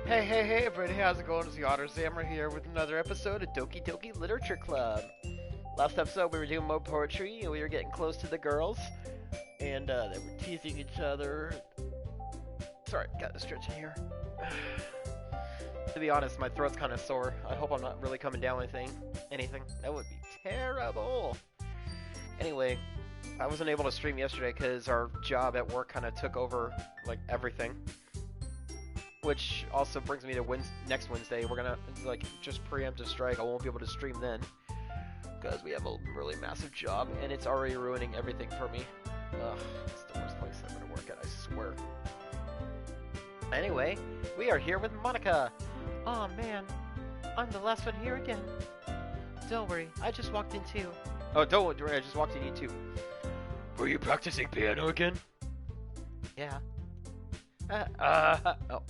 Hey, everybody, how's it going? It's the Otter Zammer here with another episode of Doki Doki Literature Club. Last episode, we were doing more poetry, and we were getting close to the girls, and they were teasing each other. Sorry, got to stretch in here. To be honest, my throat's kind of sore. I hope I'm not really coming down with anything. That would be terrible. Anyway, I wasn't able to stream yesterday because our job at work kind of took over, like, everything. Which also brings me to next Wednesday. We're gonna, like, just preempt a strike. I won't be able to stream then. Because we have a really massive job, and it's already ruining everything for me. Ugh, it's the worst place I'm gonna work at, I swear. Anyway, we are here with Monica. Aw, man. I'm the last one here again. Don't worry, I just walked in too. Oh, don't worry, I just walked in you too. Were you practicing piano again? Yeah. Oh.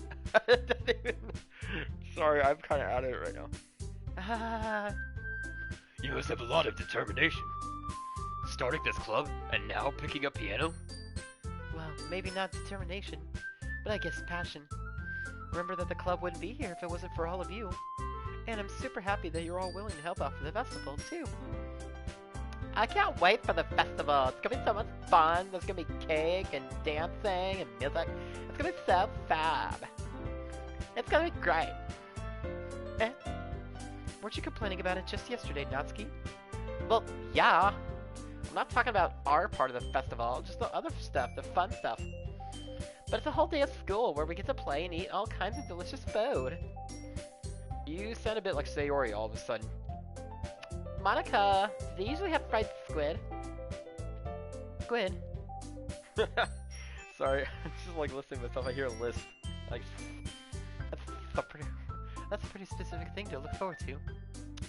Sorry, I'm kind of out of it right now. You must have a lot of determination. Starting this club and now picking up piano? Well, maybe not determination, but I guess passion. Remember that the club wouldn't be here if it wasn't for all of you. And I'm super happy that you're all willing to help out for the festival, too. I can't wait for the festival. It's gonna be so much fun. There's gonna be cake and dancing and music. It's gonna be so fab. It's gonna be great. Eh? Weren't you complaining about it just yesterday, Natsuki? Well, yeah. I'm not talking about our part of the festival, just the other stuff, the fun stuff. But it's a whole day of school where we get to play and eat all kinds of delicious food. You sound a bit like Sayori all of a sudden. Monica, do they usually have fried squid? Squid? Sorry, I'm just like listening to myself. I hear a list. Like, that's a pretty specific thing to look forward to.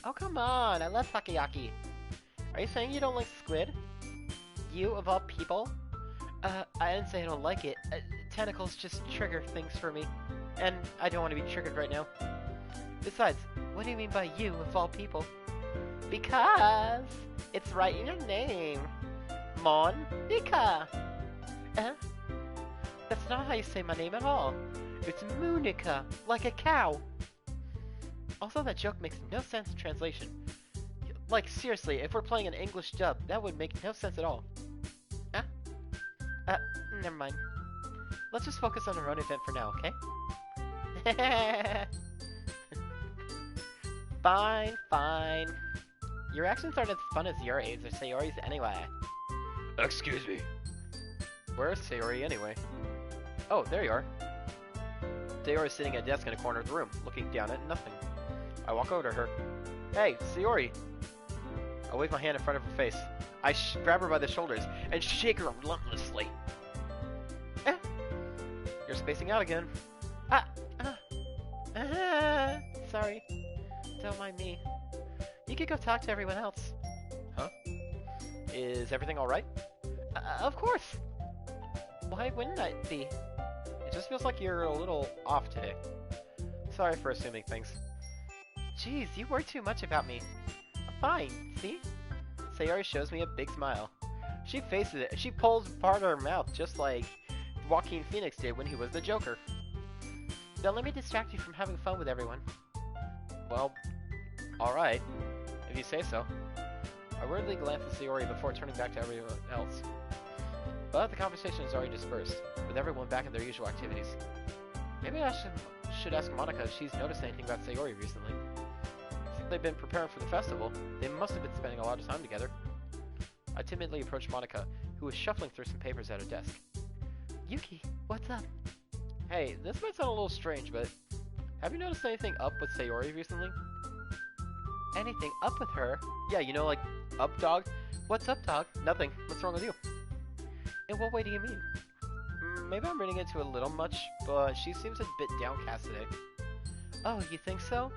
Oh, come on, I love takoyaki. Are you saying you don't like squid? You, of all people? I didn't say I don't like it. Tentacles just trigger things for me. And I don't want to be triggered right now. Besides, what do you mean by you, of all people? Because it's right in your name. Monica. That's not how you say my name at all. It's Moonica, like a cow. Also, that joke makes no sense in translation. Like, seriously, if we're playing an English dub, that would make no sense at all. Never mind. Let's just focus on our own event for now, okay? Fine. Your actions aren't as fun as Yuri's or Sayori's anyway. Excuse me. Where's Sayori anyway? Oh, there you are. Sayori's sitting at a desk in a corner of the room, looking down at nothing. I walk over to her. Hey, Sayori! I wave my hand in front of her face. I grab her by the shoulders and shake her relentlessly. You're spacing out again. Sorry. Don't mind me. You could go talk to everyone else. Huh? Is everything alright? Of course! Why wouldn't I be? It just feels like you're a little off today. Sorry for assuming things. Jeez, you worry too much about me. I'm fine, see? Sayori shows me a big smile. She faces it. She pulls part of her mouth just like Joaquin Phoenix did when he was the Joker. Don't let me distract you from having fun with everyone. Well, alright. If you say so. I weirdly glance at Sayori before turning back to everyone else. But the conversation is already dispersed, with everyone back in their usual activities. Maybe I should ask Monica if she's noticed anything about Sayori recently. Since they've been preparing for the festival, they must have been spending a lot of time together. I timidly approached Monica, who was shuffling through some papers at her desk. Yuki, what's up? Hey, this might sound a little strange, but have you noticed anything up with Sayori recently? Anything up with her? Yeah, you know, like, up, dog? What's up, dog? Nothing. What's wrong with you? In what way do you mean? Maybe I'm reading into a little much, but she seems a bit downcast today. Oh, you think so?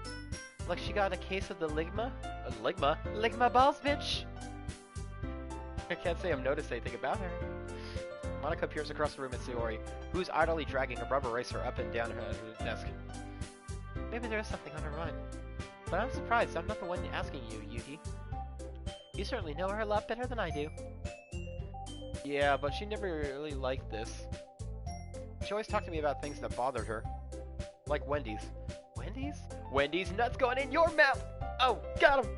Like she got a case of the ligma? Ligma? Ligma balls, bitch! I can't say I've noticed anything about her. Monica peers across the room at Sayori, who's idly dragging a rubber eraser up and down her desk. Maybe there is something on her mind. But I'm surprised I'm not the one asking you, Yuki. You certainly know her a lot better than I do. Yeah, but she never really liked this. She always talked to me about things that bothered her. Like Wendy's. Wendy's? Wendy's nuts going in your mouth! Oh, got him!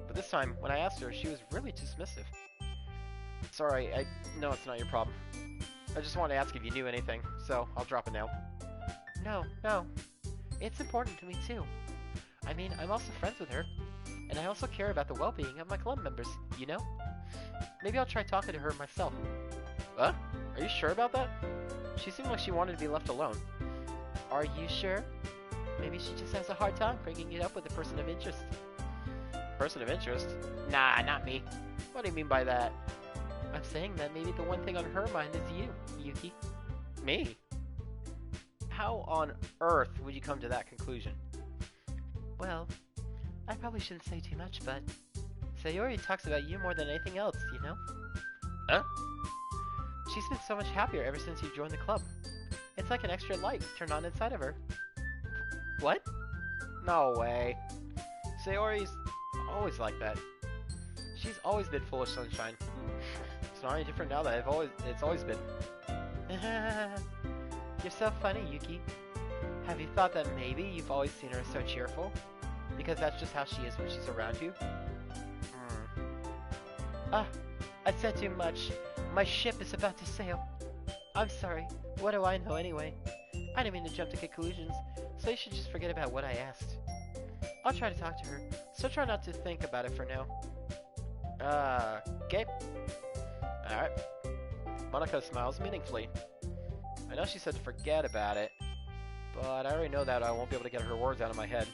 But this time, when I asked her, she was really dismissive. Sorry, I know it's not your problem. I just wanted to ask if you knew anything, so I'll drop it now. No. It's important to me too. I mean, I'm also friends with her, and I also care about the well-being of my club members, you know? Maybe I'll try talking to her myself. Huh? Are you sure about that? She seemed like she wanted to be left alone. Are you sure? Maybe she just has a hard time bringing it up with a person of interest. Person of interest? Nah, not me. What do you mean by that? I'm saying that maybe the one thing on her mind is you, Yuki. Me? How on earth would you come to that conclusion? Well, I probably shouldn't say too much, but Sayori talks about you more than anything else, you know? Huh? She's been so much happier ever since you joined the club. It's like an extra light turned on inside of her. What? No way. Sayori's always like that. She's always been full of sunshine. It's not any different now that it's always been. You're so funny, Yuki. Have you thought that maybe you've always seen her so cheerful? Because that's just how she is when she's around you? Ah, I said too much. My ship is about to sail. I'm sorry. What do I know anyway? I didn't mean to jump to conclusions, so you should just forget about what I asked. I'll try to talk to her, so try not to think about it for now. Okay. Alright. Monica smiles meaningfully. I know she said to forget about it, but I already know that I won't be able to get her words out of my head.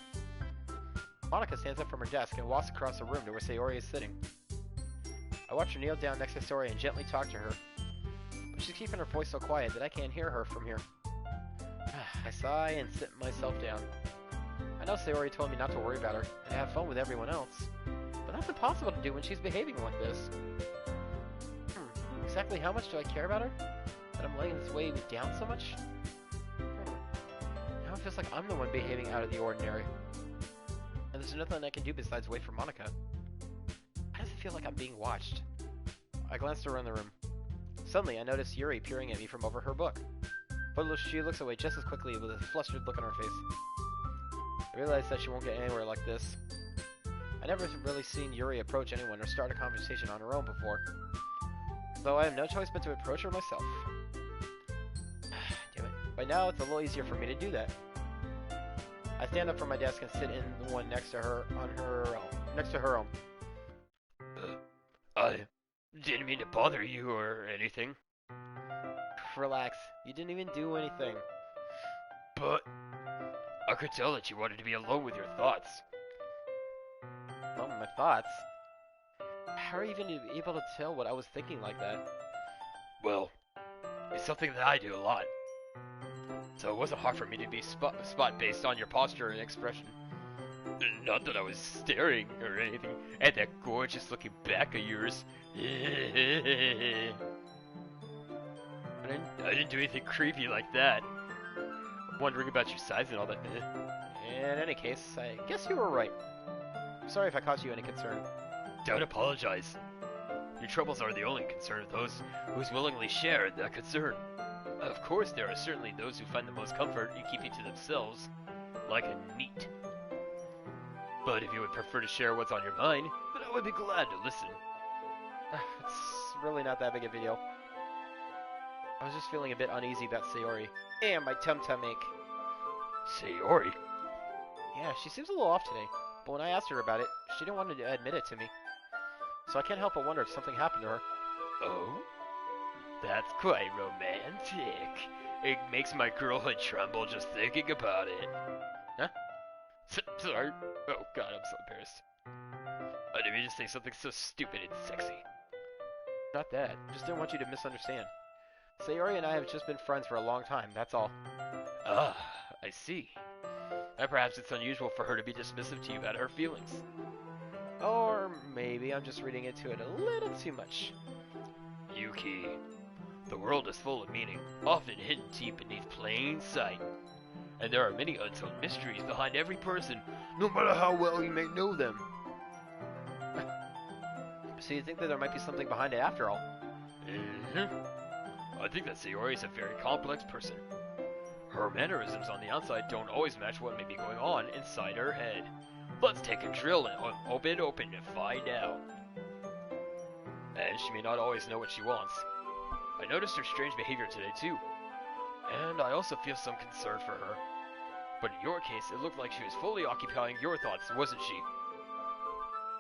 Monica stands up from her desk and walks across the room to where Sayori is sitting. I watch her kneel down next to Sayori and gently talk to her, but she's keeping her voice so quiet that I can't hear her from here. I sigh and sit myself down. I know Sayori told me not to worry about her and have fun with everyone else, but that's impossible to do when she's behaving like this. Exactly how much do I care about her? That I'm letting this weigh me down so much? Now it feels like I'm the one behaving out of the ordinary. And there's nothing I can do besides wait for Monica. Why does it feel like I'm being watched? I glanced around the room. Suddenly, I noticed Yuri peering at me from over her book. But she looks away just as quickly with a flustered look on her face. I realize that she won't get anywhere like this. I never really seen Yuri approach anyone or start a conversation on her own before. Though I have no choice but to approach her myself. Damn it. By now, it's a little easier for me to do that. I stand up from my desk and sit in the one next to her own. I didn't mean to bother you or anything. Relax. You didn't even do anything. But I could tell that you wanted to be alone with your thoughts. Oh, my thoughts? How are you even able to tell what I was thinking like that? Well, it's something that I do a lot. So it wasn't hard for me to be spot based on your posture and expression. Not that I was staring or anything at that gorgeous looking back of yours. I didn't do anything creepy like that. Wondering about your size and all that. In any case, I guess you were right. I'm sorry if I caused you any concern. Don't apologize. Your troubles are the only concern of those who willingly share that concern. Of course, there are certainly those who find the most comfort in keeping to themselves, like a NEET. But if you would prefer to share what's on your mind, then I would be glad to listen. It's really not that big a deal. I was just feeling a bit uneasy about Sayori. And my tum-tum ache. Sayori? Yeah, she seems a little off today. But when I asked her about it, she didn't want to admit it to me. So I can't help but wonder if something happened to her. Oh? That's quite romantic. It makes my girlhood tremble just thinking about it. Huh? Sorry. Oh god, I'm so embarrassed. I didn't mean to say something so stupid and sexy. Not that. Just didn't want you to misunderstand. Sayori and I have just been friends for a long time, that's all. Ah, I see. And perhaps it's unusual for her to be dismissive to you about her feelings. Or maybe I'm just reading into it a little too much. Yuki, the world is full of meaning, often hidden deep beneath plain sight. And there are many untold mysteries behind every person, no matter how well you may know them. So you think that there might be something behind it after all? I think that Sayori is a very complex person. Her mannerisms on the outside don't always match what may be going on inside her head. Let's take a drill and open and find out. And she may not always know what she wants. I noticed her strange behavior today too. And I also feel some concern for her. But in your case, it looked like she was fully occupying your thoughts, wasn't she?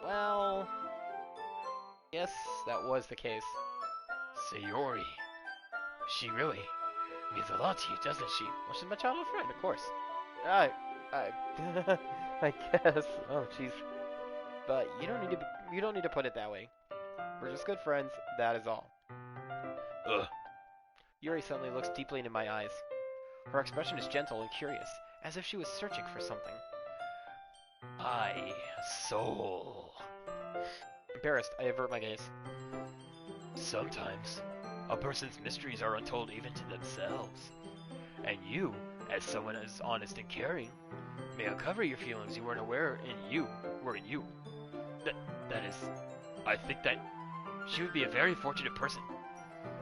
Well, yes, that was the case. Sayori. She really means a lot to you, doesn't she? Well, she's my childhood friend, of course. I I guess. Oh, jeez. But you don't need to put it that way. We're just good friends, that is all. Ugh. Yuri suddenly looks deeply into my eyes. Her expression is gentle and curious, as if she was searching for something. Soul. Embarrassed, I avert my gaze. Sometimes, a person's mysteries are untold even to themselves. And you, as someone as honest and caring, may uncover your feelings you weren't aware were in you. That is, I think that she would be a very fortunate person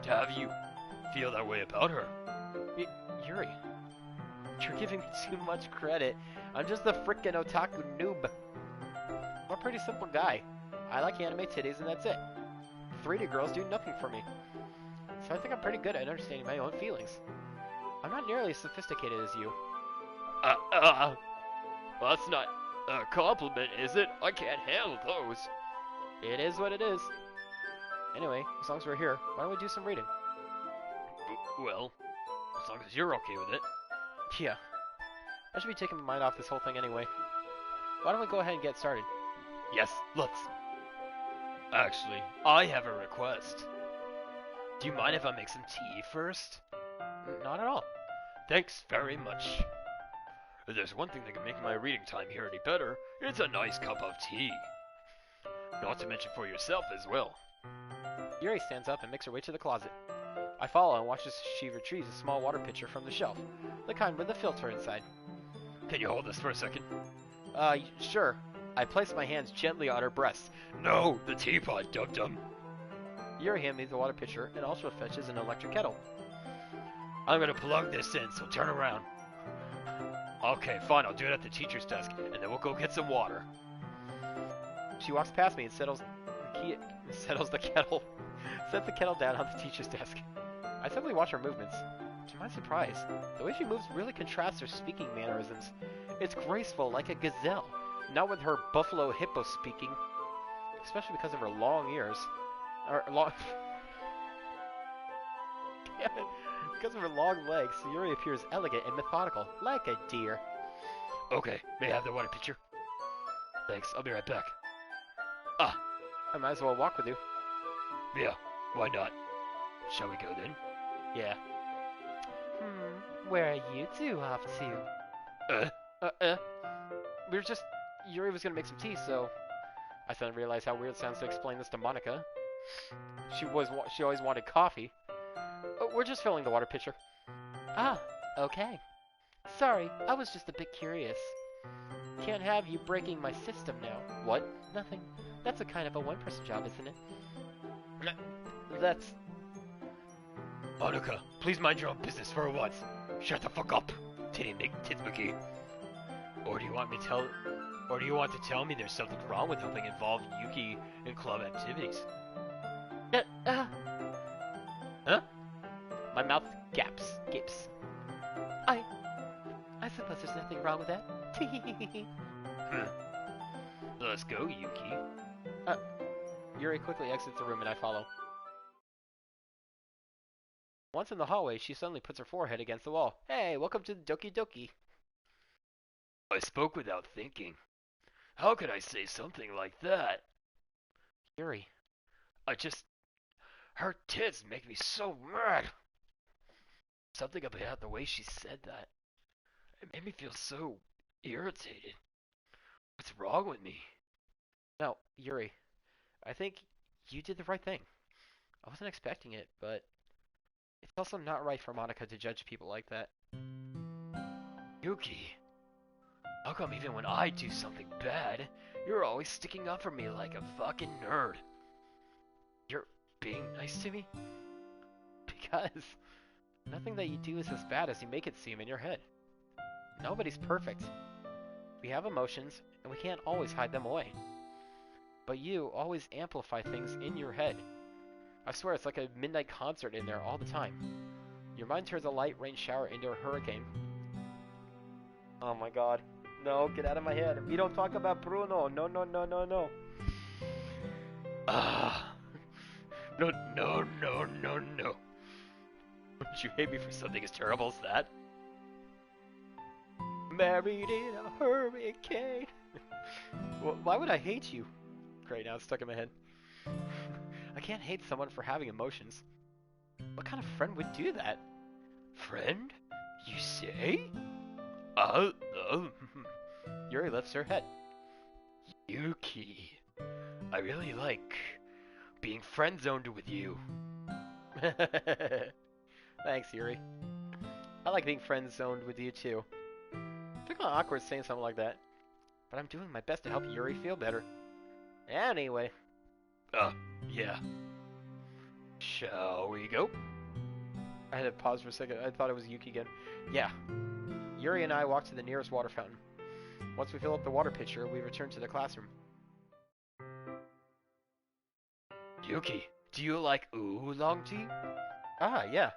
to have you feel that way about her. Yuri, you're giving me too much credit. I'm just a frickin' otaku noob. I'm a pretty simple guy. I like anime titties and that's it. 3D girls do nothing for me. So I think I'm pretty good at understanding my own feelings. I'm not nearly as sophisticated as you. That's not a compliment, is it? I can't handle those. It is what it is. Anyway, as long as we're here, why don't we do some reading? Well, as long as you're okay with it. Yeah. I should be taking my mind off this whole thing anyway. Why don't we go ahead and get started? Yes, let's. Actually, I have a request. Do you mind if I make some tea first? Not at all. Thanks very much. If there's one thing that can make my reading time here any better, it's a nice cup of tea. Not to mention for yourself as well. Yuri stands up and makes her way to the closet. I follow and watch as she retrieves a small water pitcher from the shelf, the kind with a filter inside. Can you hold this for a second? Sure. I place my hands gently on her breast. No, the teapot, dum-dum. Yuri hands me the water pitcher and also fetches an electric kettle. I'm gonna plug this in, so turn around. Okay, fine, I'll do it at the teacher's desk, and then we'll go get some water. She walks past me and settles the kettle, sets the kettle down on the teacher's desk. I simply watch her movements. To my surprise, the way she moves really contrasts her speaking mannerisms. It's graceful like a gazelle, not with her buffalo hippo speaking, especially because of her long ears. Because of her long legs, Yuri appears elegant and methodical, like a deer. Okay, may I have the water pitcher? Thanks, I'll be right back. I might as well walk with you. Yeah, why not? Shall we go then? Yeah. Where are you two off to? We were just... Yuri was gonna make some tea, so... I suddenly realized how weird it sounds to explain this to Monica. She always wanted coffee. We're just filling the water pitcher. Ah, okay. Sorry, I was just a bit curious. Can't have you breaking my system now. What? Nothing. That's a kind of a one-person job, isn't it? That's... Monica, please mind your own business for once. Shut the fuck up, Titsmaki. Or do you want to tell me there's something wrong with helping involve Yuki in club activities? Huh? My mouth gapes. I suppose there's nothing wrong with that. Let's go, Yuki. Yuri quickly exits the room and I follow. Once in the hallway, she suddenly puts her forehead against the wall. Hey, welcome to Doki Doki. I spoke without thinking. How could I say something like that? Yuri. Her tits make me so mad. Something about the way she said that. It made me feel so irritated. What's wrong with me? No, Yuri. I think you did the right thing. I wasn't expecting it, but it's also not right for Monica to judge people like that. Yuki, how come even when I do something bad, you're always sticking up for me like a fucking nerd? You're being nice to me? Because Nothing that you do is as bad as you make it seem in your head. Nobody's perfect. We have emotions, and we can't always hide them away. But you always amplify things in your head. I swear it's like a midnight concert in there all the time. Your mind turns a light rain shower into a hurricane. Oh my god. No, get out of my head. We don't talk about Bruno. No, no, no, no, no. Ah. No, no, no, no, no. Wouldn't you hate me for something as terrible as that? Married in a hurricane. Well, why would I hate you? Great, now it's stuck in my head. I can't hate someone for having emotions. What kind of friend would do that? Friend? You say? Yuri lifts her head. Yuki, I really like being friend-zoned with you. Thanks, Yuri. I like being friend-zoned with you too. It's kind of awkward saying something like that, but I'm doing my best to help Yuri feel better. Anyway. Yeah. Shall we go? I had to pause for a second. I thought it was Yuki again. Yeah. Yuri and I walk to the nearest water fountain. Once we fill up the water pitcher, we return to the classroom. Yuki, do you like oolong tea? Ah, yeah.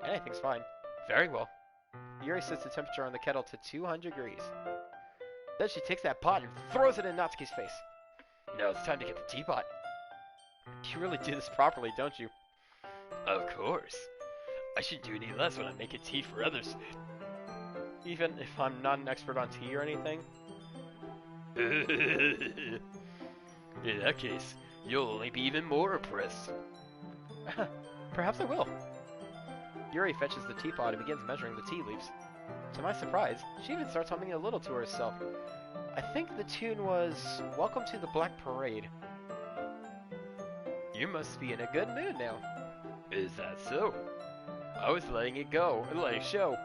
Anything's fine. Very well. Yuri sets the temperature on the kettle to 200 degrees. Then she takes that pot and throws it in Natsuki's face. Now it's time to get the teapot. You really do this properly, don't you? Of course. I should do any less when I'm making tea for others. Even if I'm not an expert on tea or anything? In that case, you'll only be even more impressed. Perhaps I will. Yuri fetches the teapot and begins measuring the tea leaves. To my surprise, she even starts humming a little to herself. I think the tune was Welcome to the Black Parade. You must be in a good mood now. Is that so? I was letting it go and letting it show.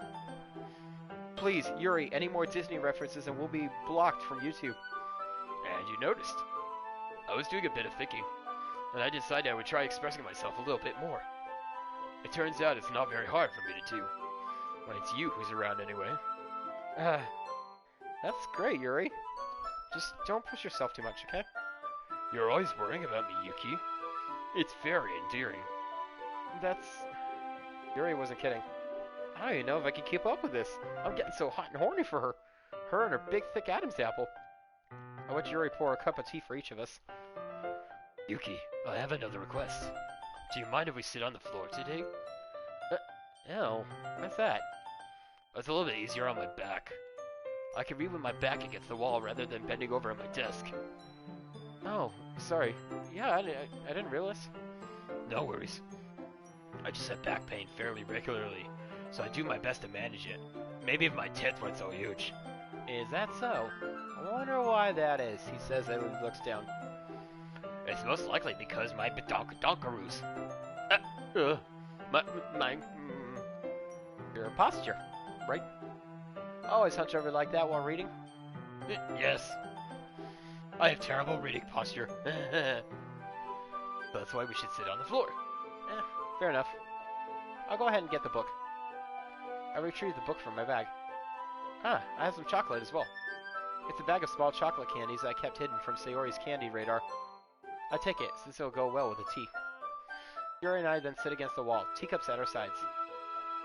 Please, Yuri, any more Disney references and we'll be blocked from YouTube. And you noticed. I was doing a bit of thinking, and I decided I would try expressing myself a little bit more. It turns out it's not very hard for me to do, when it's you who's around anyway. That's great, Yuri. Just don't push yourself too much, okay? You're always worrying about me, Yuki. It's very endearing. Yuri wasn't kidding. I don't even know if I can keep up with this. I'm getting so hot and horny for her. Her and her big, thick Adam's apple. I watch Yuri pour a cup of tea for each of us. Yuki, I have another request. Do you mind if we sit on the floor today? No, what's that? It's a little bit easier on my back. I can read with my back against the wall rather than bending over at my desk. Oh, sorry. Yeah, I didn't realize. No worries. I just have back pain fairly regularly, so I do my best to manage it. Maybe if my tits weren't so huge. Is that so? I wonder why that is, he says as he looks down. It's most likely because my badonkaroos. Your posture, right? Always hunch over like that while reading? Yes. I have terrible reading posture. That's why we should sit on the floor. Fair enough. I'll go ahead and get the book. I retrieve the book from my bag. I have some chocolate as well. It's a bag of small chocolate candies I kept hidden from Sayori's candy radar. I take it, since it'll go well with the tea. Yuri and I then sit against the wall, teacups at our sides.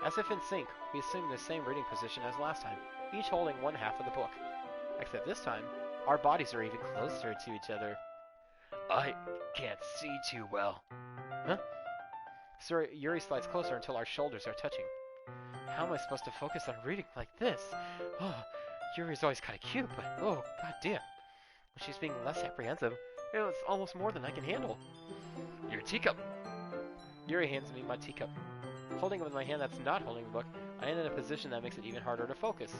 As if in sync, we assume the same reading position as last time, each holding one half of the book. Except this time, our bodies are even closer to each other. I can't see too well. Huh? Sorry, Yuri slides closer until our shoulders are touching. How am I supposed to focus on reading like this? Oh, Yuri's always kind of cute, but oh, goddamn. When she's being less apprehensive, it's almost more than I can handle. Your teacup. Yuri hands me my teacup. Holding it with my hand that's not holding the book, I am in a position that makes it even harder to focus.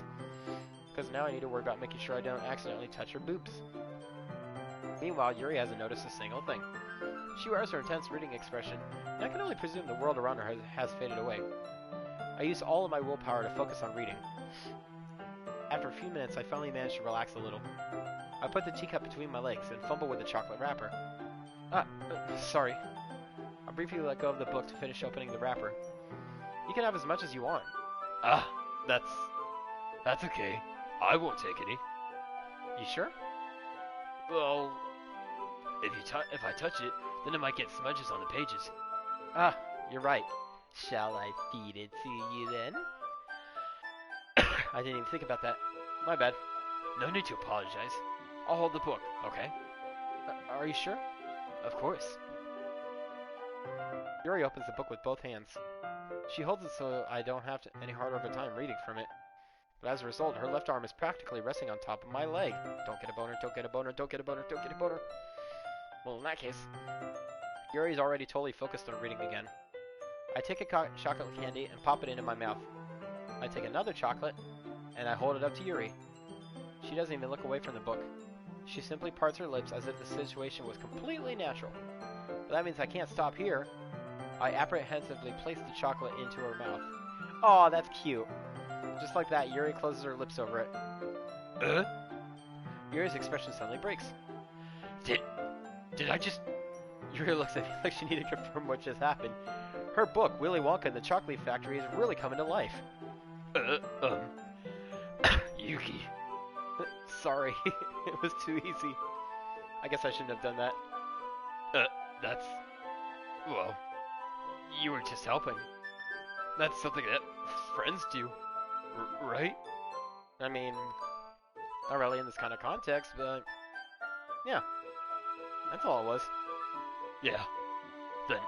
Because now I need to worry about making sure I don't accidentally touch her boobs. Meanwhile, Yuri hasn't noticed a single thing. She wears her intense reading expression, and I can only presume the world around her has faded away. I use all of my willpower to focus on reading. After a few minutes, I finally manage to relax a little. I put the teacup between my legs and fumble with the chocolate wrapper. Sorry. I briefly let go of the book to finish opening the wrapper. You You can have as much as you want. Ah, that's okay. I won't take any. You sure? Well, if I touch it, then it might get smudges on the pages. Ah, you're right. Shall I feed it to you then? I didn't even think about that. My bad. No need to apologize. I'll hold the book, okay? Are you sure? Of course. Yuri opens the book with both hands. She holds it so I don't have any harder of a time reading from it. But as a result, her left arm is practically resting on top of my leg. Don't get a boner, don't get a boner, don't get a boner, don't get a boner. Well, in that case, Yuri's already totally focused on reading again. I take a chocolate candy and pop it into my mouth. I take another chocolate, and I hold it up to Yuri. She doesn't even look away from the book. She simply parts her lips as if the situation was completely natural. But that means I can't stop here. I apprehensively place the chocolate into her mouth. Aw, that's cute. Just like that, Yuri closes her lips over it. Yuri's expression suddenly breaks. Did I just... Yuri looks at me like she needed to confirm what just happened. Her book, Willy Wonka and the Chocolate Factory, is really coming to life. Yuki. Sorry, it was too easy. I guess I shouldn't have done that. That's... Well, you were just helping. That's something that friends do, right? I mean, not really in this kind of context, but... yeah. That's all it was. Yeah. Then,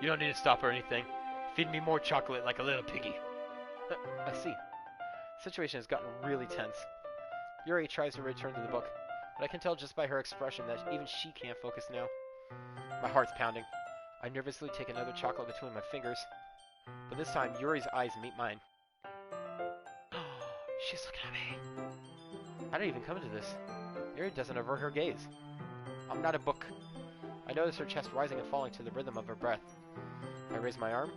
you don't need to stop or anything. Feed me more chocolate like a little piggy. I see. The situation has gotten really tense. Yuri tries to return to the book, but I can tell just by her expression that even she can't focus now. My heart's pounding. I nervously take another chocolate between my fingers. But this time, Yuri's eyes meet mine. She's looking at me. How did I even come to this? Yuri doesn't avert her gaze. I'm not a book. I notice her chest rising and falling to the rhythm of her breath. I raise my arm.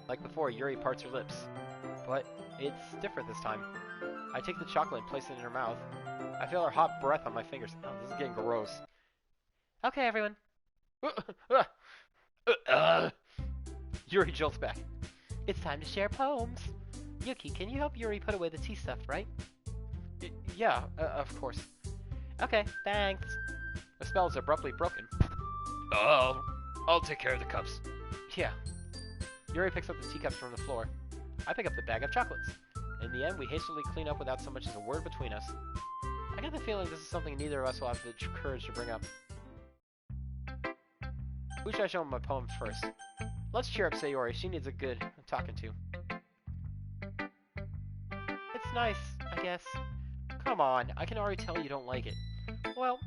Like before, Yuri parts her lips. But it's different this time. I take the chocolate and place it in her mouth. I feel her hot breath on my fingers. Oh, this is getting gross. Okay, everyone. Yuri jolts back. It's time to share poems. Yuki, can you help Yuri put away the tea stuff, right? Yeah, of course. Okay, thanks. The spell is abruptly broken. I'll take care of the cups. Yeah. Yuri picks up the teacups from the floor. I pick up the bag of chocolates. In the end, we hastily clean up without so much as a word between us. I get the feeling this is something neither of us will have the courage to bring up. Who should I show him my poem first? Let's cheer up Sayori. She needs a good talking to. It's nice, I guess. Come on, I can already tell you don't like it. Well,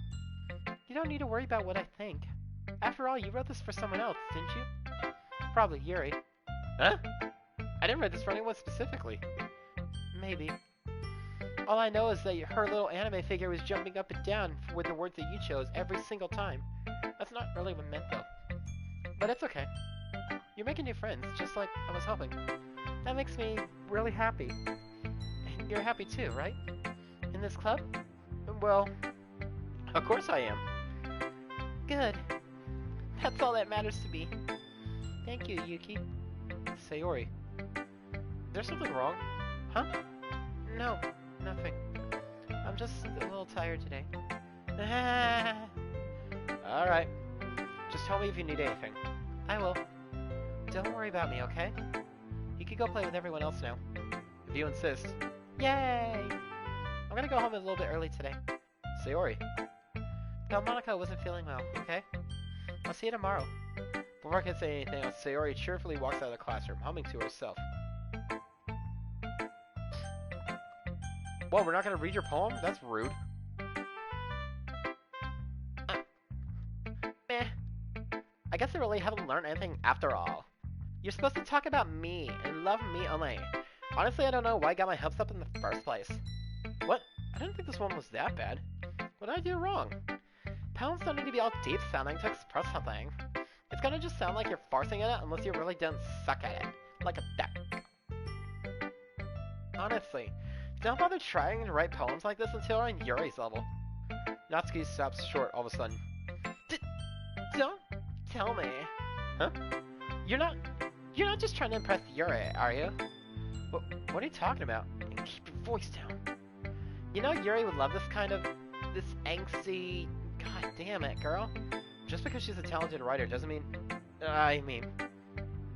you don't need to worry about what I think. After all, you wrote this for someone else, didn't you? Probably Yuri. Huh? I didn't write this for anyone specifically. Maybe. All I know is that her little anime figure was jumping up and down with the words that you chose every single time. That's not really what I meant, though. But it's okay. You're making new friends, just like I was hoping. That makes me really happy. And you're happy too, right? In this club? Well, of course I am. Good. That's all that matters to me. Thank you, Yuki. Sayori. Is there something wrong? Huh? No, nothing. I'm just a little tired today. Alright. Just tell me if you need anything. I will. Don't worry about me, okay? You can go play with everyone else now. If you insist. Yay! I'm gonna go home a little bit early today. Sayori. Tell Monica I wasn't feeling well, okay? I'll see you tomorrow. Before I can say anything else, Sayori cheerfully walks out of the classroom, humming to herself. Whoa, we're not gonna read your poem? That's rude. Meh. I guess I really haven't learned anything after all. You're supposed to talk about me and love me only. Honestly, I don't know why I got my hopes up in the first place. What? I didn't think this one was that bad. What did I do wrong? Poems don't need to be all deep sounding to express something. It's gonna just sound like you're forcing it unless you really don't suck at it. Like a duck. Honestly, don't bother trying to write poems like this until you're on Yuri's level. Natsuki stops short all of a sudden. Don't tell me. Huh? You're not You're not just trying to impress Yuri, are you? What are you talking about? Keep your voice down. You know Yuri would love this angsty... God damn it, girl. Just because she's a talented writer doesn't mean...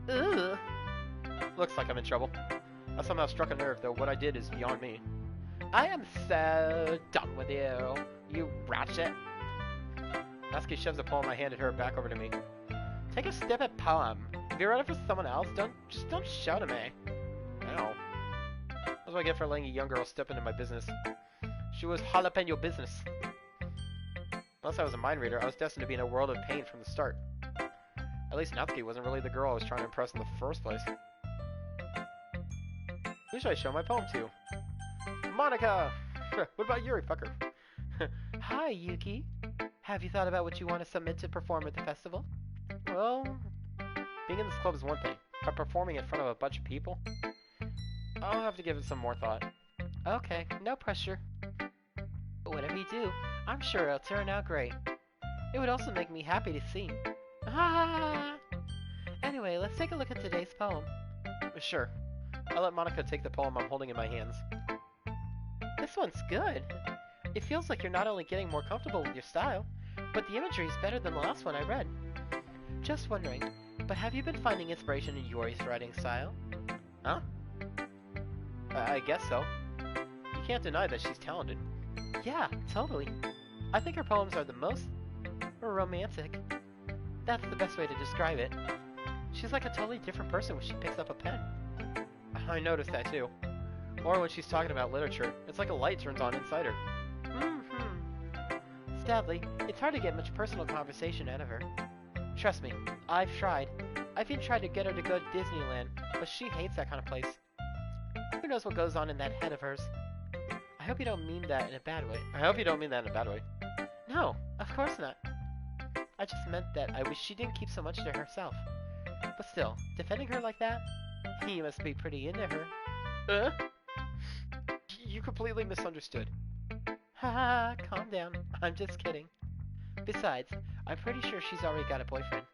Ugh. Looks like I'm in trouble. I somehow struck a nerve, though what I did is beyond me. I am so done with you, you ratchet. Natsuki shoves a poem I handed her back over to me. Take a step at poem. If you wrote it for someone else, don't shout at me. Ow. That's what I get for letting a young girl step into my business. She was jalapeno business. Unless I was a mind reader, I was destined to be in a world of pain from the start. At least Natsuki wasn't really the girl I was trying to impress in the first place. Who should I show my poem to? Monica! What about Yuri, fucker? Hi, Yuki. Have you thought about what you want to submit to perform at the festival? Well, being in this club is one thing, but performing in front of a bunch of people? I'll have to give it some more thought. Okay, no pressure. But whatever you do, I'm sure it'll turn out great. It would also make me happy to see. Ah! Anyway, let's take a look at today's poem. Sure. I'll let Monica take the poem I'm holding in my hands. This one's good. It feels like you're not only getting more comfortable with your style, but the imagery is better than the last one I read. Just wondering, but have you been finding inspiration in Yuri's writing style? Huh? I guess so. You can't deny that she's talented. Yeah, totally. I think her poems are the most romantic. That's the best way to describe it. She's like a totally different person when she picks up a pen. I noticed that too. Or when she's talking about literature, it's like a light turns on inside her. Sadly, it's hard to get much personal conversation out of her. Trust me, I've tried. I've even tried to get her to go to Disneyland, but she hates that kind of place. Who knows what goes on in that head of hers? I hope you don't mean that in a bad way. No, of course not. I just meant that I wish she didn't keep so much to herself. But still, defending her like that? You must be pretty into her. You completely misunderstood. Haha, calm down. I'm just kidding. Besides, I'm pretty sure she's already got a boyfriend.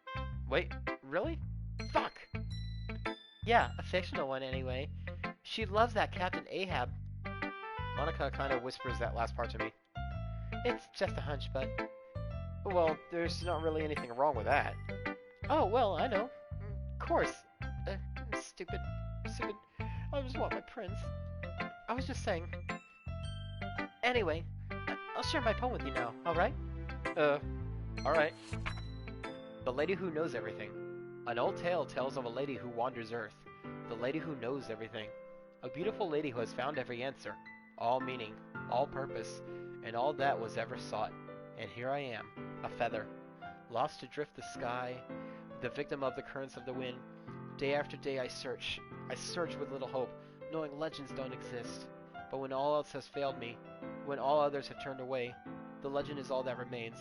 Wait, really? Fuck! Yeah, a fictional one anyway. She loves that Captain Ahab. Monica kind of whispers that last part to me. It's just a hunch, but... Well, there's not really anything wrong with that. Oh, well, I know. Of course. Stupid. I just want my prince. I was just saying. Anyway, I'll share my poem with you now, alright? Alright. The Lady Who Knows Everything. An old tale tells of a lady who wanders Earth. The lady who knows everything. A beautiful lady who has found every answer, all meaning, all purpose, and all that was ever sought. And here I am, a feather, lost adrift the sky, the victim of the currents of the wind. Day after day I search with little hope, knowing legends don't exist. But when all else has failed me, when all others have turned away, the legend is all that remains,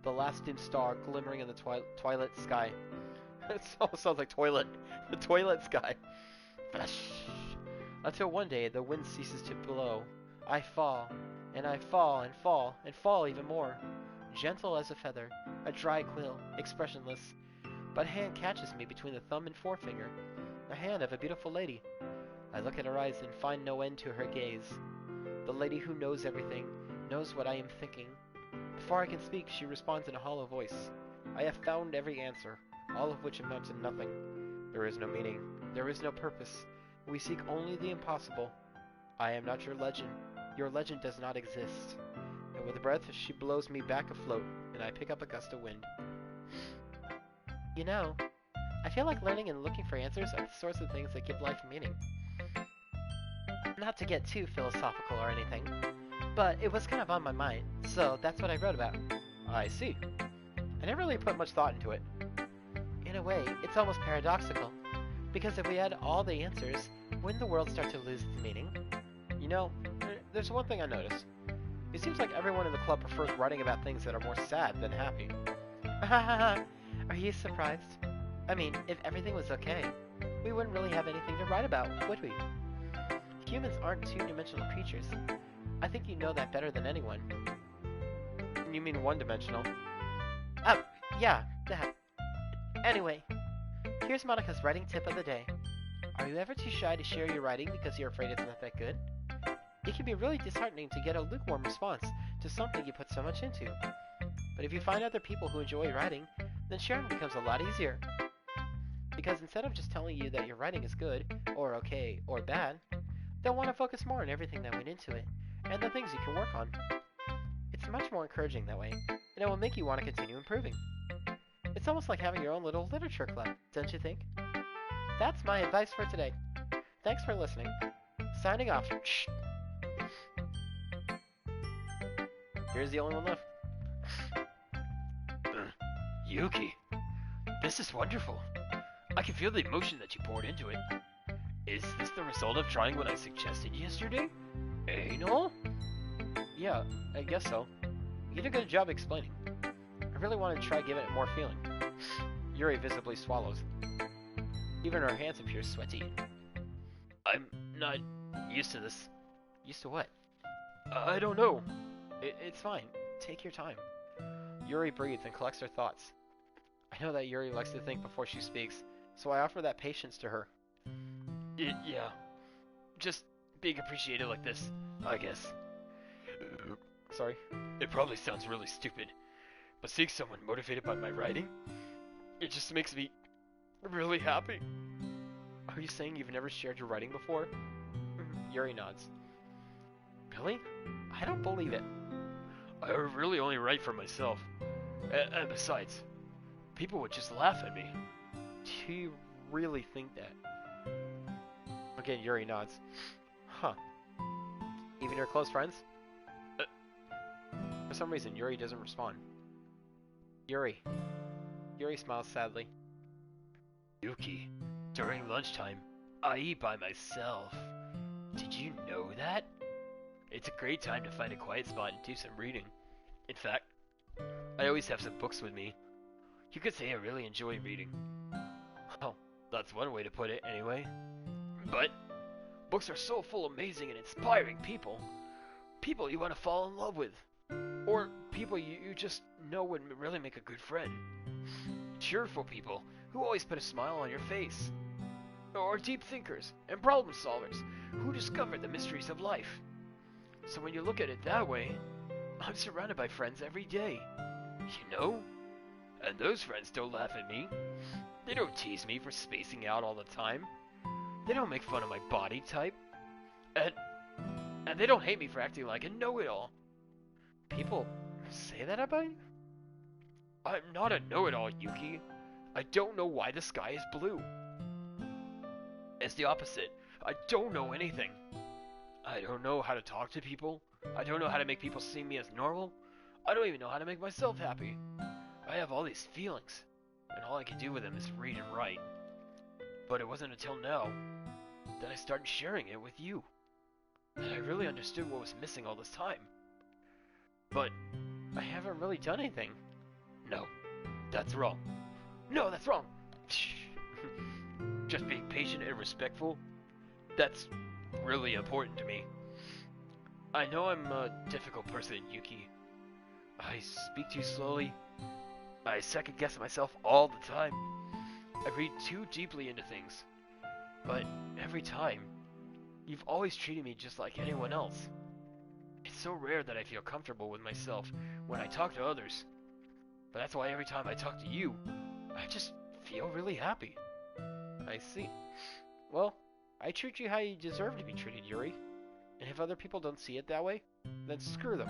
the last dim star glimmering in the twilight sky. It almost sounds like toilet. The toilet sky. Until one day the wind ceases to blow. I fall, and I fall, and fall, and fall even more. Gentle as a feather, a dry quill, expressionless. But a hand catches me between the thumb and forefinger. The hand of a beautiful lady. I look at her eyes and find no end to her gaze. The lady who knows everything, knows what I am thinking. Before I can speak, she responds in a hollow voice. I have found every answer, all of which amount to nothing. There is no meaning. There is no purpose. We seek only the impossible. I am not your legend. Your legend does not exist. And with a breath, she blows me back afloat, and I pick up a gust of wind. You know, I feel like learning and looking for answers are the sorts of things that give life meaning. Not to get too philosophical or anything, but it was kind of on my mind, so that's what I wrote about. I see. I never really put much thought into it. In a way, it's almost paradoxical, because if we had all the answers, wouldn't the world start to lose its meaning? You know, there's one thing I noticed. It seems like everyone in the club prefers writing about things that are more sad than happy. Are you surprised? I mean, if everything was okay, we wouldn't really have anything to write about, would we? Humans aren't two-dimensional creatures. I think you know that better than anyone. You mean one-dimensional? Yeah, that. Anyway, Here's Monica's writing tip of the day. Are you ever too shy to share your writing because you're afraid it's not that good? It can be really disheartening to get a lukewarm response to something you put so much into. But if you find other people who enjoy writing, then sharing becomes a lot easier. Because instead of just telling you that your writing is good, or okay, or bad, they'll want to focus more on everything that went into it, and the things you can work on. It's much more encouraging that way, and it will make you want to continue improving. It's almost like having your own little literature club, don't you think? That's my advice for today. Thanks for listening. Signing off. Shh. Here's the only one left. Yuki, this is wonderful. I can feel the emotion that you poured into it. Is this the result of trying what I suggested yesterday? Anal? Yeah, I guess so. You did a good job explaining. I really wanted to try giving it more feeling. Yuri visibly swallows. Even her hands appear sweaty. I'm not used to this. Used to what? I don't know. It's fine. Take your time. Yuri breathes and collects her thoughts. I know that Yuri likes to think before she speaks, so I offer that patience to her. Yeah. Just being appreciated like this, I guess. Sorry? It probably sounds really stupid, but seeing someone motivated by my writing, it just makes me really happy. Are you saying you've never shared your writing before? Yuri nods. Really? I don't believe it. I really only write for myself. And besides, people would just laugh at me. Do you really think that? Again, Yuri nods. Huh. Even your close friends? For some reason, Yuri doesn't respond. Yuri. Yuri smiles sadly. Yuki, during lunchtime, I eat by myself. Did you know that? It's a great time to find a quiet spot and do some reading. In fact, I always have some books with me. You could say I really enjoy reading. Well, that's one way to put it anyway. But books are so full of amazing and inspiring people. People you want to fall in love with. Or people you just know would really make a good friend. Cheerful people who always put a smile on your face. Or deep thinkers and problem solvers who discover the mysteries of life. So when you look at it that way, I'm surrounded by friends every day. You know? And those friends don't laugh at me. They don't tease me for spacing out all the time. They don't make fun of my body type. And they don't hate me for acting like a know-it-all. People say that about you? I'm not a know-it-all, Yuki. I don't know why the sky is blue. It's the opposite. I don't know anything. I don't know how to talk to people. I don't know how to make people see me as normal. I don't even know how to make myself happy. I have all these feelings, and all I can do with them is read and write. But it wasn't until now that I started sharing it with you that I really understood what was missing all this time. But I haven't really done anything. No, that's wrong. No, that's wrong. Just being patient and respectful, that's really important to me. I know I'm a difficult person, Yuki. I speak too slowly. I second guess myself all the time. I read too deeply into things. But every time, you've always treated me just like anyone else. It's so rare that I feel comfortable with myself when I talk to others. But that's why every time I talk to you, I just feel really happy. I see. Well, I treat you how you deserve to be treated, Yuri. And if other people don't see it that way, then screw them.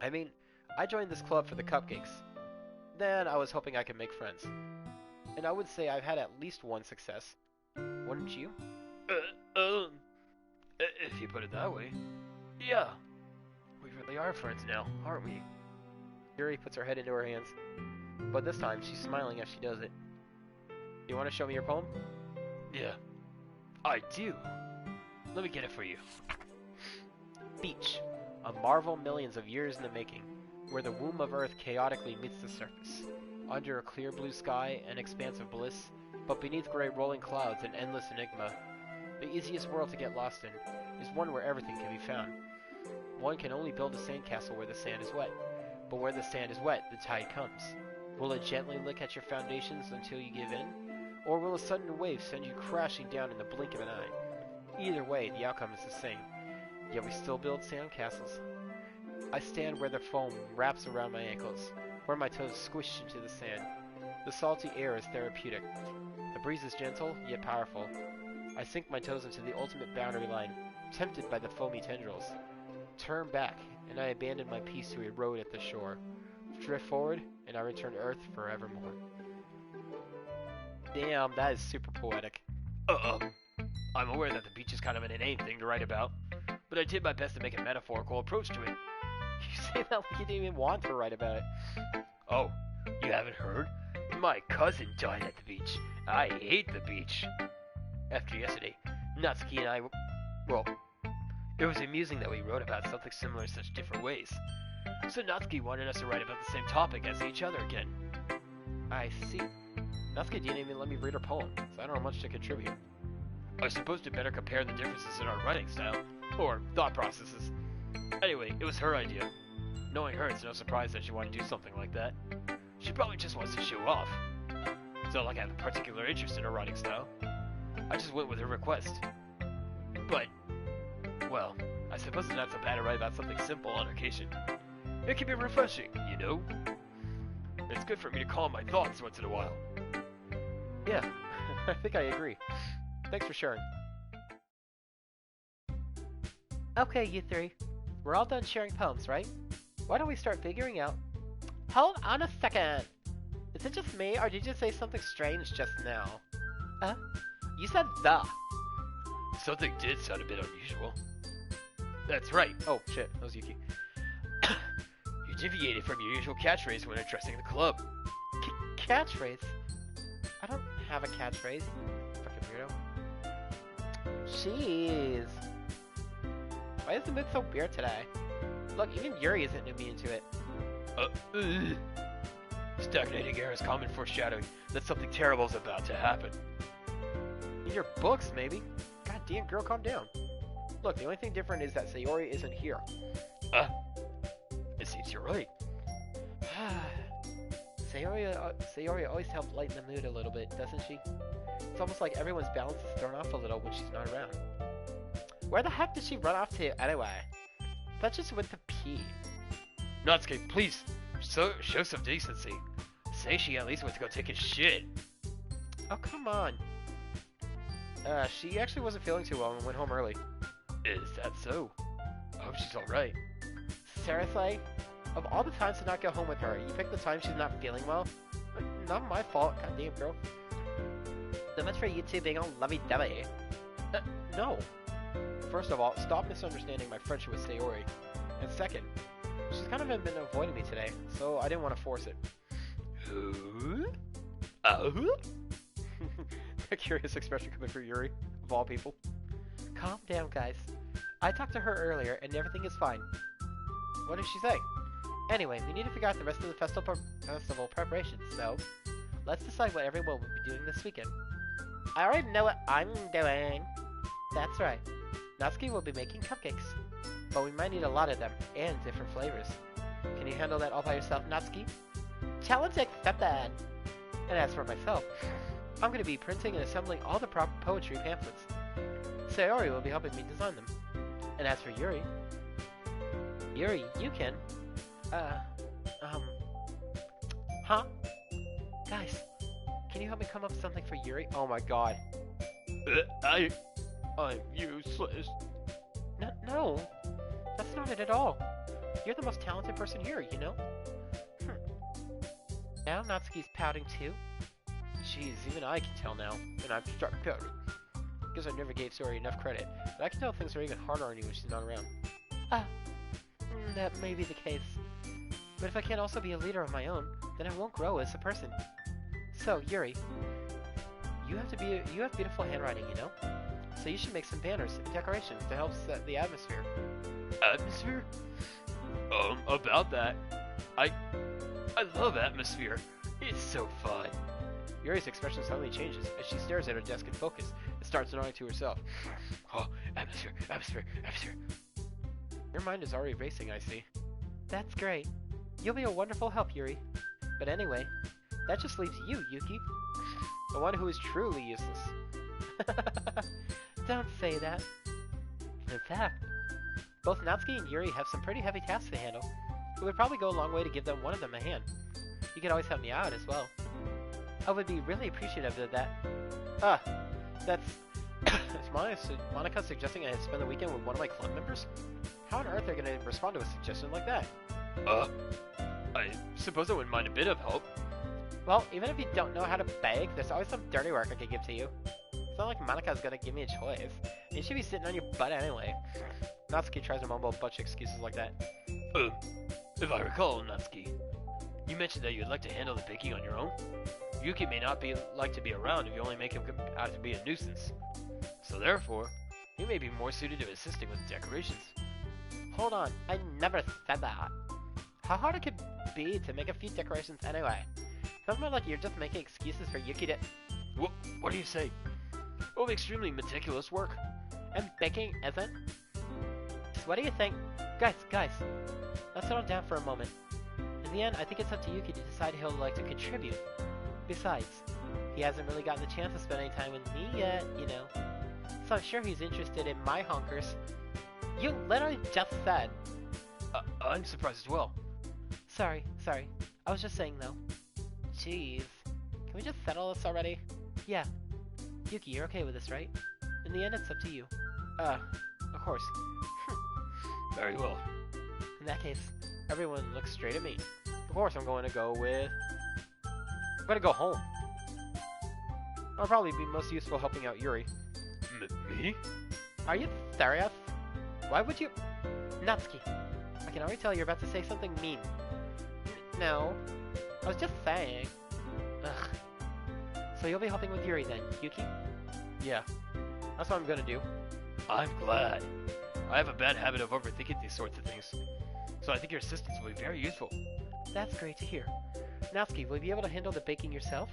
I mean, I joined this club for the cupcakes. Then I was hoping I could make friends. And I would say I've had at least one success. Wouldn't you? If you put it that way, yeah. We really are friends now, aren't we? Yuri puts her head into her hands. But this time, she's smiling as she does it. You want to show me your poem? Yeah, I do. Let me get it for you. Beach. A marvel millions of years in the making, where the womb of Earth chaotically meets the surface. Under a clear blue sky, an expanse of bliss, but beneath gray rolling clouds, an endless enigma. The easiest world to get lost in is one where everything can be found. One can only build a sandcastle where the sand is wet, but where the sand is wet, the tide comes. Will it gently lick at your foundations until you give in? Or will a sudden wave send you crashing down in the blink of an eye? Either way, the outcome is the same. Yet we still build sand castles. I stand where the foam wraps around my ankles, where my toes squish into the sand. The salty air is therapeutic. The breeze is gentle, yet powerful. I sink my toes into the ultimate boundary line, tempted by the foamy tendrils. Turn back, and I abandon my peace to erode at the shore. Drift forward, and I return to Earth forevermore. Damn, that is super poetic. I'm aware that the beach is kind of an inane thing to write about, but I did my best to make a metaphorical approach to it. You say that like you didn't even want to write about it. Oh, you haven't heard? My cousin died at the beach. I hate the beach. After yesterday, Natsuki and I, well, it was amusing that we wrote about something similar in such different ways. So Natsuki wanted us to write about the same topic as each other again. I see. Natsuki didn't even let me read her poem, so I don't know much to contribute. I suppose to better compare the differences in our writing style, or thought processes. Anyway, it was her idea. Knowing her, it's no surprise that she wanted to do something like that. She probably just wants to show off. It's not like I have a particular interest in her writing style. I just went with her request. But, well, I suppose it's not so bad to write about something simple on occasion. It can be refreshing, you know? It's good for me to calm my thoughts once in a while. Yeah, I think I agree. Thanks for sharing. Okay, you three. We're all done sharing poems, right? Why don't we start figuring out... Hold on a second! Is it just me, or did you say something strange just now? You said the. Something did sound a bit unusual. That's right. Oh, shit. That was Yuki. You deviated from your usual catchphrase when addressing the club. Catchphrase? I don't have a catchphrase. Fucking weirdo. Jeez. Why is the mood so weird today? Look, even Yuri isn't immune to it. Stagnating air is common foreshadowing that something terrible is about to happen. In your books, maybe. God damn, girl, calm down. Look, the only thing different is that Sayori isn't here. It seems you're right. Sayori always helps lighten the mood a little bit, doesn't she? It's almost like everyone's balance is thrown off a little when she's not around. Where the heck did she run off to anyway? That just went to pee. Natsuki, please, show some decency. Say she at least went to go take a shit. Oh, come on. She actually wasn't feeling too well and went home early. Is that so? I hope she's alright. Seriously? Of all the times to not go home with her, you pick the time she's not feeling well? Not my fault, goddamn girl. So much for you two being all lovey-dovey. No. First of all, stop misunderstanding my friendship with Sayori. And second, she's kind of been avoiding me today, so I didn't want to force it. A curious expression coming from Yuri, of all people. Calm down, guys. I talked to her earlier, and everything is fine. What did she say? Anyway, we need to figure out the rest of the festival preparations, so let's decide what everyone will be doing this weekend. I already know what I'm doing. That's right. Natsuki will be making cupcakes, but we might need a lot of them, and different flavors. Can you handle that all by yourself, Natsuki? Challenge accepted! And as for myself, I'm going to be printing and assembling all the poetry pamphlets. Sayori will be helping me design them. And as for Yuri, you can... Huh? Guys, can you help me come up with something for Yuri? Oh my god. I'm useless. No, that's not it at all. You're the most talented person here, you know? Now Natsuki's pouting too. Jeez, even I can tell now, and I've started pouting. Guess I never gave Sayori enough credit, but I can tell things are even harder on you when she's not around. That may be the case. But if I can't also be a leader of my own, then I won't grow as a person. So, Yuri, you have beautiful handwriting, you know? So you should make some banners and decorations to help set the atmosphere. Atmosphere? About that, I love atmosphere. It's so fun. Yuri's expression suddenly changes as she stares at her desk in focus and starts nodding to herself. Oh, atmosphere, atmosphere, atmosphere. Your mind is already racing, I see. That's great. You'll be a wonderful help, Yuri. But anyway, that just leaves you, Yuki. The one who is truly useless. Don't say that. In fact, both Natsuki and Yuri have some pretty heavy tasks to handle. It would probably go a long way to give them one of them a hand. You could always help me out as well. I would be really appreciative of that. That's... Is Monica suggesting I spend the weekend with one of my club members? How on earth are they going to respond to a suggestion like that? I suppose I wouldn't mind a bit of help. Well, even if you don't know how to beg, there's always some dirty work I could give to you. It's not like Monika's gonna give me a choice. You should be sitting on your butt anyway. Natsuki tries to mumble a bunch of excuses like that. If I recall, Natsuki, you mentioned that you'd like to handle the baking on your own? Yuki may not like to be around if you only make him out to be a nuisance. So therefore, you may be more suited to assisting with the decorations. Hold on, I never said that. How hard it could be to make a few decorations anyway? Sounds more like you're just making excuses for Yuki to... What do you say? All the extremely meticulous work. And baking isn't? So what do you think? Guys, let's settle down for a moment. In the end, I think it's up to Yuki to decide how he'll like to contribute. Besides, he hasn't really gotten the chance to spend any time with me yet, you know. So I'm sure he's interested in my honkers. You literally just said. I'm surprised as well. Sorry. I was just saying though. Jeez. Can we just settle this already? Yeah. Yuki, you're okay with this, right? In the end, it's up to you. Of course. Very well. In that case, everyone looks straight at me. Of course, I'm going to go with... I'm going to go home. I'll probably be most useful helping out Yuri. Me? Are you serious? Why would you... Natsuki, I can already tell you're about to say something mean. No. I was just saying. Ugh. So you'll be helping with Yuri then, Yuki? Yeah. That's what I'm gonna do. I'm glad. I have a bad habit of overthinking these sorts of things. So I think your assistance will be very useful. That's great to hear. Natsuki, will you be able to handle the baking yourself?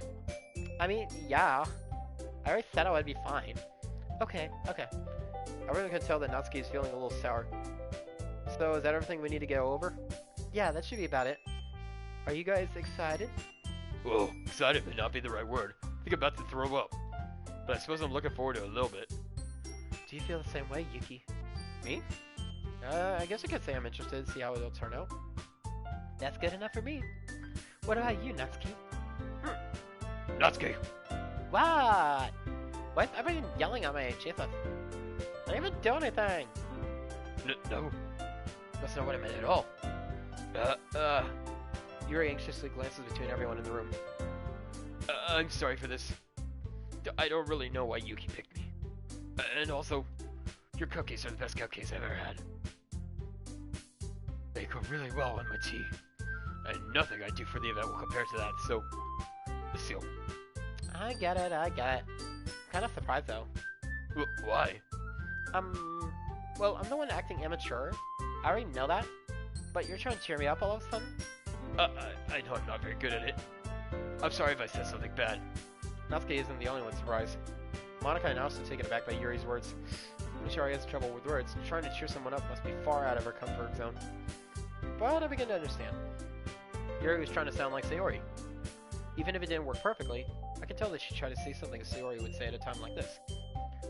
I mean, yeah. I already said I would be fine. Okay. I really can tell that Natsuki is feeling a little sour. So, is that everything we need to go over? Yeah, that should be about it. Are you guys excited? Well, excited may not be the right word. I think I'm about to throw up. But I suppose I'm looking forward to it a little bit. Do you feel the same way, Yuki? Me? I guess I could say I'm interested to see how it'll turn out. That's good enough for me. What about you, Natsuki? Natsuki! What? Why is everyone yelling at me? Jesus. I didn't even do anything. No. That's not what I meant at all. Yuri anxiously glances between everyone in the room. I'm sorry for this. I don't really know why Yuki picked me. And also, your cupcakes are the best cupcakes I've ever had. They go really well on my tea. And nothing I do for the event will compare to that, so... Seal. I get it. Kind of surprised though. Why? Well, I'm the one acting immature. I already know that. But you're trying to cheer me up all of a sudden? I know I'm not very good at it. I'm sorry if I said something bad. Natsuki isn't the only one surprised. Monica and I are also taken aback by Yuri's words. I'm sure he has trouble with words. Trying to cheer someone up must be far out of her comfort zone. But I begin to understand. Yuri was trying to sound like Sayori. Even if it didn't work perfectly, I can tell that she tried to say something Sayori would say at a time like this.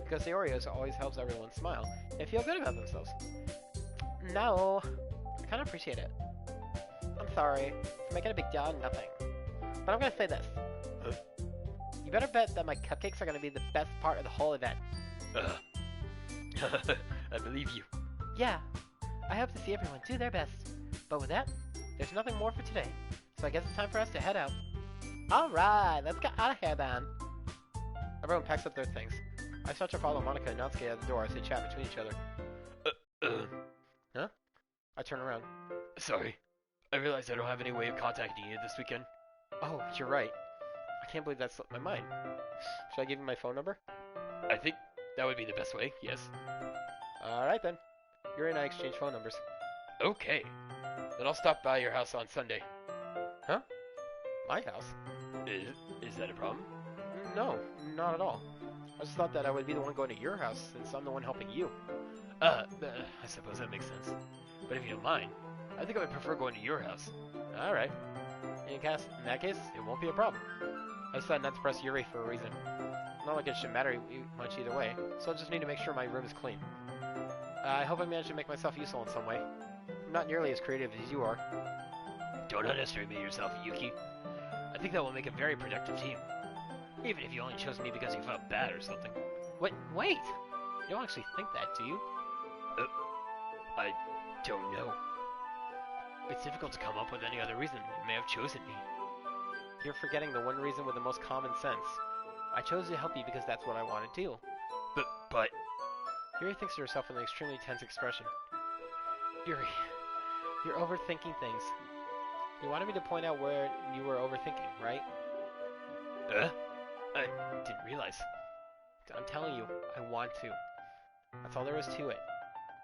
Because Sayori always helps everyone smile and feel good about themselves. No, I kind of appreciate it. I'm sorry for making a big deal out of nothing. But I'm going to say this. You better bet that my cupcakes are going to be the best part of the whole event. I believe you. Yeah, I hope to see everyone do their best. But with that, there's nothing more for today. So I guess it's time for us to head out. Alright, let's get out of here then. Everyone packs up their things. I start to follow Monica and Natsuki out the door as they chat between each other. Huh? I turn around. Sorry. I realized I don't have any way of contacting you this weekend. Oh, you're right. I can't believe that slipped my mind. Should I give you my phone number? I think that would be the best way, yes. Alright then. Yuri and I exchange phone numbers. Okay. Then I'll stop by your house on Sunday. Huh? My house? Is that a problem? No, not at all. I just thought that I would be the one going to your house since I'm the one helping you. I suppose that makes sense. But if you don't mind, I think I would prefer going to your house. Alright. In that case, it won't be a problem. I decided not to press Yuri for a reason. Not like it should matter much either way, so I'll just need to make sure my room is clean. I hope I managed to make myself useful in some way. I'm not nearly as creative as you are. Don't underestimate yourself, Yuki. I think that will make a very productive team. Even if you only chose me because you felt bad or something. Wait! You don't actually think that, do you? I don't know. It's difficult to come up with any other reason you may have chosen me. You're forgetting the one reason with the most common sense. I chose to help you because that's what I want to do. But... Yuri thinks to herself with an extremely tense expression. Yuri, you're overthinking things. You wanted me to point out where you were overthinking, right? I didn't realize. I'm telling you, I want to. That's all there is to it.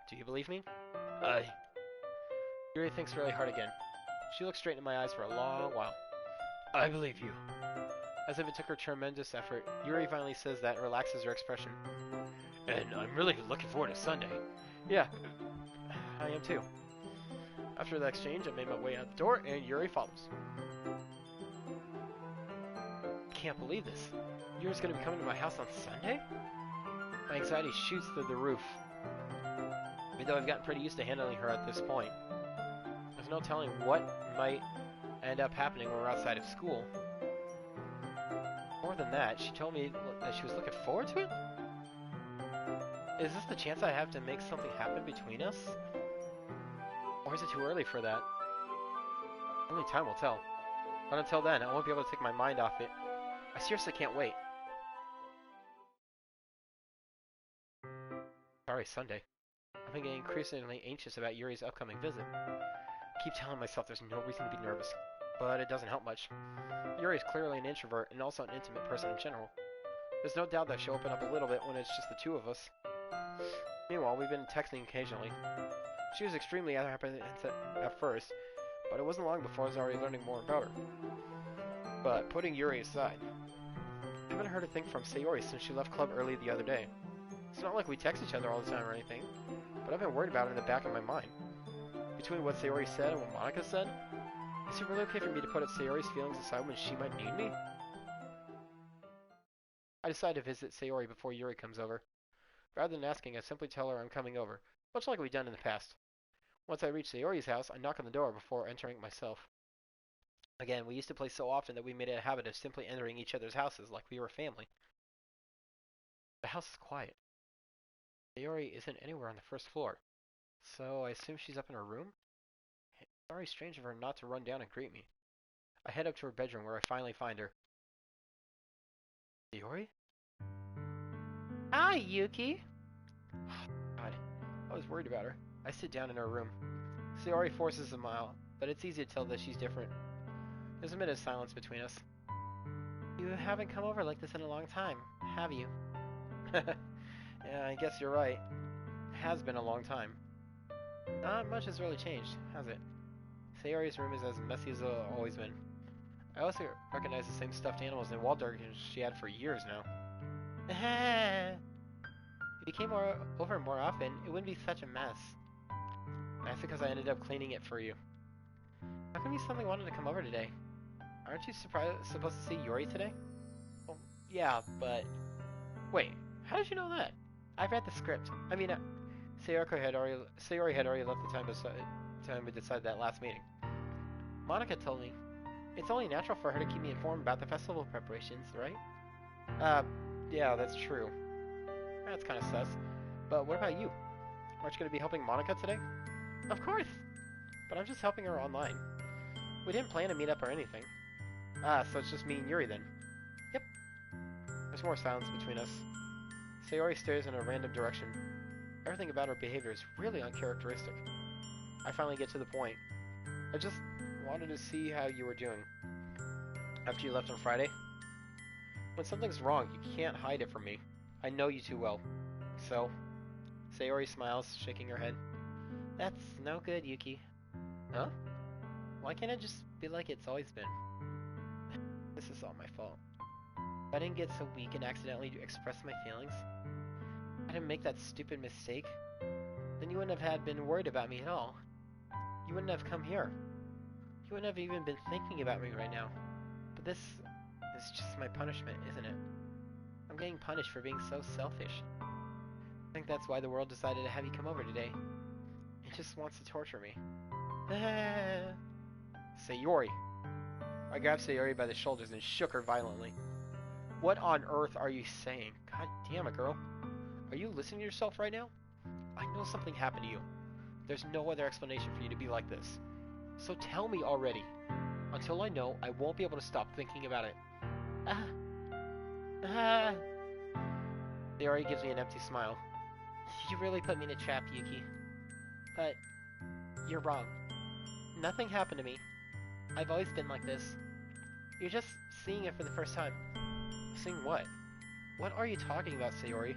Do you believe me? Yuri thinks really hard again. She looks straight into my eyes for a long while. I believe you. As if it took her tremendous effort, Yuri finally says that and relaxes her expression. And I'm really looking forward to Sunday. Yeah, I am too. After the exchange, I made my way out the door, and Yuri follows. I can't believe this. Yuri's gonna be coming to my house on Sunday? My anxiety shoots through the roof. Even though I've gotten pretty used to handling her at this point. There's no telling what might end up happening when we're outside of school. More than that, she told me that she was looking forward to it? Is this the chance I have to make something happen between us? Or is it too early for that? Only time will tell. But until then, I won't be able to take my mind off it. I seriously can't wait. Sorry, Sunday. I've been getting increasingly anxious about Yuri's upcoming visit. I keep telling myself there's no reason to be nervous, but it doesn't help much. Yuri is clearly an introvert and also an intimate person in general. There's no doubt that she'll open up a little bit when it's just the two of us. Meanwhile, we've been texting occasionally. She was extremely apprehensive at first, but it wasn't long before I was already learning more about her. But putting Yuri aside, I haven't heard a thing from Sayori since she left club early the other day. It's not like we text each other all the time or anything, but I've been worried about it in the back of my mind. Between what Sayori said and what Monica said, is it really okay for me to put Sayori's feelings aside when she might need me? I decide to visit Sayori before Yuri comes over. Rather than asking, I simply tell her I'm coming over, much like we've done in the past. Once I reach Sayori's house, I knock on the door before entering myself. Again, we used to play so often that we made it a habit of simply entering each other's houses like we were family. The house is quiet. Sayori isn't anywhere on the first floor, so I assume she's up in her room? It's very strange of her not to run down and greet me. I head up to her bedroom where I finally find her. Sayori? Hi, Yuki! God, I was worried about her. I sit down in her room. Sayori forces a smile, but it's easy to tell that she's different. There's a minute of silence between us. You haven't come over like this in a long time, have you? Yeah, I guess you're right. It has been a long time. Not much has really changed, has it? Sayori's room is as messy as it's always been. I also recognize the same stuffed animals and wall decorations she had for years now. If you came over more often, it wouldn't be such a mess. That's because I ended up cleaning it for you. How come you suddenly wanted to come over today? Aren't you supposed to see Yuri today? Oh, yeah, but... Wait, how did you know that? I read the script. I mean, Sayori had already left the time we decided that last meeting. Monica told me. It's only natural for her to keep me informed about the festival preparations, right? Yeah, that's true. That's kind of sus. But what about you? Aren't you going to be helping Monica today? Of course! But I'm just helping her online. We didn't plan to meet up or anything. Ah, so it's just me and Yuri then. Yep. There's more silence between us. Sayori stares in a random direction. Everything about her behavior is really uncharacteristic. I finally get to the point. I just wanted to see how you were doing. After you left on Friday? When something's wrong, you can't hide it from me. I know you too well. So? Sayori smiles, shaking her head. That's no good, Yuki. Huh? Why can't I just be like it's always been? This is all my fault. If I didn't get so weak and accidentally express my feelings, I didn't make that stupid mistake, then you wouldn't have been worried about me at all. You wouldn't have come here. You you wouldn't have even been thinking about me right now. But this is just my punishment, isn't it? I'm getting punished for being so selfish. I think that's why the world decided to have you come over today. It just wants to torture me. Sayori. I grabbed Sayori by the shoulders and shook her violently. What on earth are you saying? God damn it, girl. Are you listening to yourself right now? I know something happened to you. There's no other explanation for you to be like this. So tell me already. Until I know, I won't be able to stop thinking about it. Sayori gives me an empty smile. You really put me in a trap, Yuki. But you're wrong. Nothing happened to me. I've always been like this. You're just seeing it for the first time. Seeing what? What are you talking about, Sayori?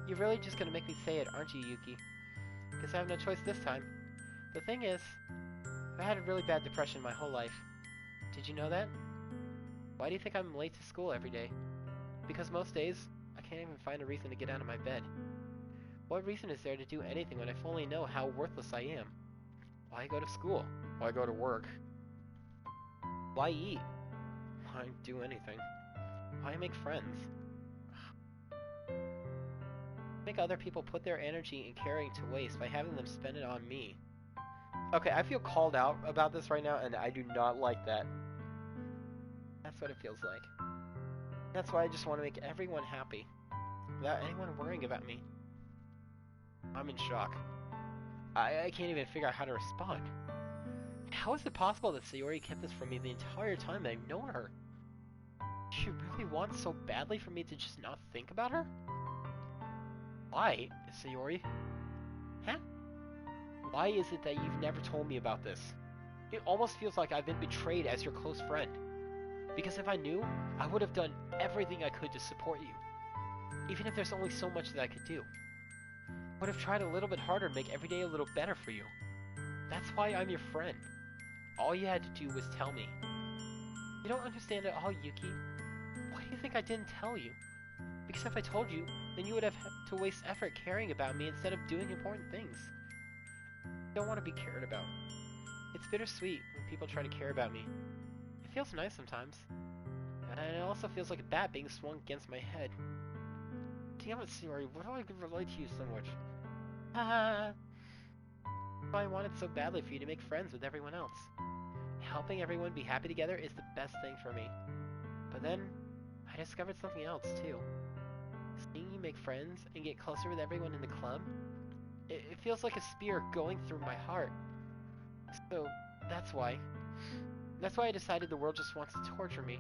You're really just gonna make me say it, aren't you, Yuki? Guess I have no choice this time. The thing is, I've had a really bad depression my whole life. Did you know that? Why do you think I'm late to school every day? Because most days, I can't even find a reason to get out of my bed. What reason is there to do anything when I fully know how worthless I am? Why go to school? Why go to work? Why eat? Why do anything? Why make friends? Make other people put their energy and caring to waste by having them spend it on me. Okay, I feel called out about this right now, and I do not like that. That's what it feels like. That's why I just want to make everyone happy, without anyone worrying about me. I'm in shock. I can't even figure out how to respond. How is it possible that Sayori kept this from me the entire time that I've known her? She really wants so badly for me to just not think about her? Why, Sayori? Huh? Why is it that you've never told me about this? It almost feels like I've been betrayed as your close friend. Because if I knew, I would have done everything I could to support you. Even if there's only so much that I could do. I would have tried a little bit harder to make every day a little better for you. That's why I'm your friend. All you had to do was tell me. You don't understand at all, Yuki. Why do you think I didn't tell you? Because if I told you, then you would have to waste effort caring about me instead of doing important things. I don't want to be cared about. It's bittersweet when people try to care about me. It feels nice sometimes. And it also feels like a bat being swung against my head. Damn it, Sayori, why do I relate to you so much? I wanted so badly for you to make friends with everyone else. Helping everyone be happy together is the best thing for me. But then, I discovered something else, too. Seeing you make friends and get closer with everyone in the club, it feels like a spear going through my heart. So, that's why. That's why I decided the world just wants to torture me.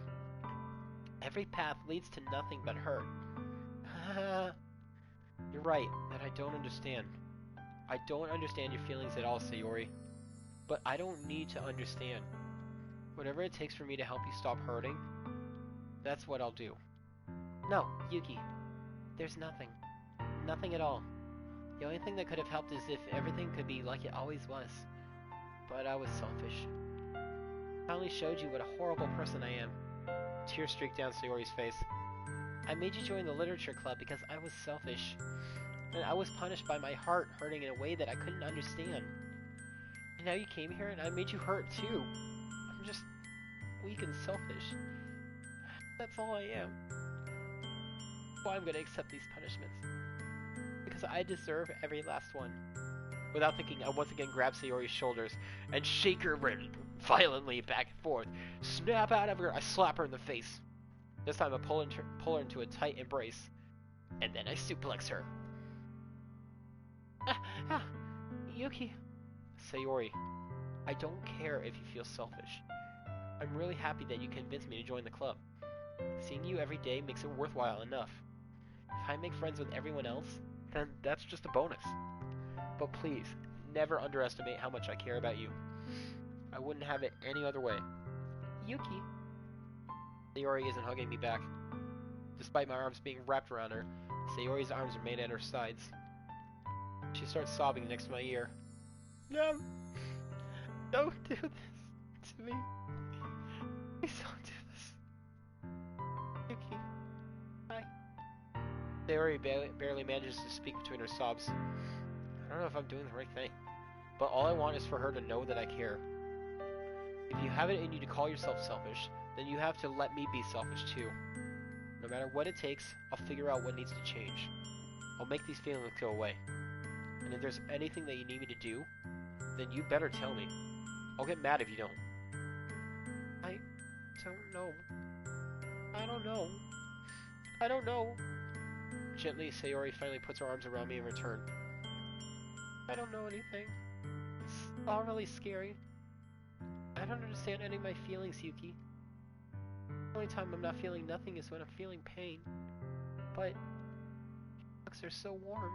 Every path leads to nothing but hurt. You're right, that I don't understand. I don't understand your feelings at all, Sayori. But I don't need to understand. Whatever it takes for me to help you stop hurting, that's what I'll do. No, Yuki. There's nothing. Nothing at all. The only thing that could have helped is if everything could be like it always was. But I was selfish. I finally showed you what a horrible person I am. Tears streaked down Sayori's face. I made you join the literature club because I was selfish. And I was punished by my heart hurting in a way that I couldn't understand. And now you came here and I made you hurt too. I'm just weak and selfish. That's all I am. That's why I'm gonna accept these punishments. Because I deserve every last one. Without thinking, I once again grab Sayori's shoulders and shake her violently back and forth. Snap out of her, I slap her in the face. This time I pull her into a tight embrace. And then I suplex her. Yuki. Sayori, I don't care if you feel selfish. I'm really happy that you convinced me to join the club. Seeing you every day makes it worthwhile enough. If I make friends with everyone else, then that's just a bonus. But please, never underestimate how much I care about you. I wouldn't have it any other way. Yuki. Sayori isn't hugging me back. Despite my arms being wrapped around her, Sayori's arms are made at her sides. She starts sobbing next to my ear. No! Don't do this to me. Please don't do this. Yuki. Hi. Sayori barely manages to speak between her sobs. I don't know if I'm doing the right thing. but all I want is for her to know that I care. If you have it in you to call yourself selfish, then you have to let me be selfish too. No matter what it takes, I'll figure out what needs to change. I'll make these feelings go away. And if there's anything that you need me to do, then you better tell me. I'll get mad if you don't. I don't know. I don't know. I don't know. Gently, Sayori finally puts her arms around me in return. I don't know anything. It's all really scary. I don't understand any of my feelings, Yuki. The only time I'm not feeling nothing is when I'm feeling pain. But hugs are so warm.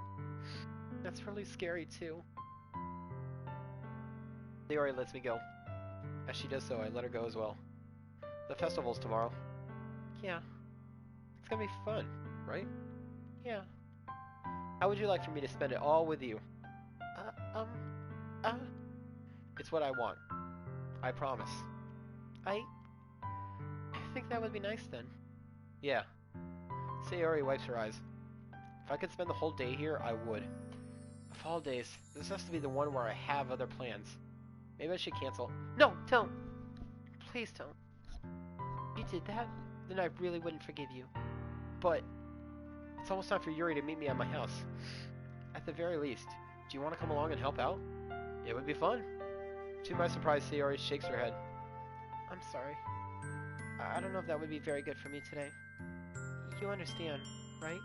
That's really scary too. Sayori lets me go. As she does so, I let her go as well. The festival's tomorrow. Yeah. It's gonna be fun, right? Yeah. How would you like for me to spend it all with you? It's what I want. I promise. I think that would be nice then. Yeah. Sayori wipes her eyes. If I could spend the whole day here, I would. Of all days, this has to be the one where I have other plans. Maybe I should cancel. No, don't! Please don't. If you did that, then I really wouldn't forgive you. But it's almost time for Yuri to meet me at my house. At the very least, do you want to come along and help out? It would be fun. To my surprise, Sayori shakes her head. I'm sorry. I don't know if that would be very good for me today. You understand, right?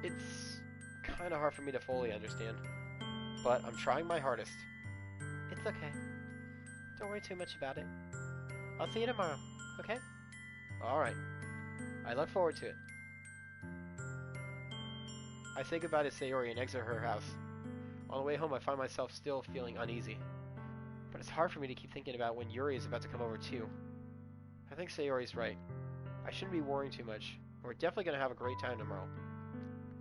It's kind of hard for me to fully understand. But I'm trying my hardest. It's okay. Don't worry too much about it. I'll see you tomorrow, okay? Alright. I look forward to it. I say goodbye to Sayori and exit her house. On the way home, I find myself still feeling uneasy. But it's hard for me to keep thinking about when Yuri is about to come over too. I think Sayori's right. I shouldn't be worrying too much. We're definitely going to have a great time tomorrow.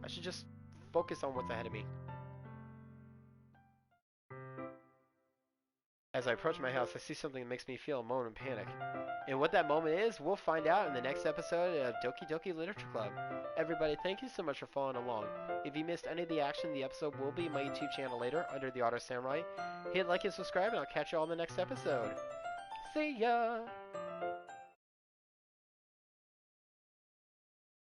I should just focus on what's ahead of me. As I approach my house, I see something that makes me feel a moment of panic. And what that moment is, we'll find out in the next episode of Doki Doki Literature Club. Everybody, thank you so much for following along. If you missed any of the action, the episode will be in my YouTube channel later under the Auto Samurai. Hit like and subscribe, and I'll catch you all in the next episode. See ya!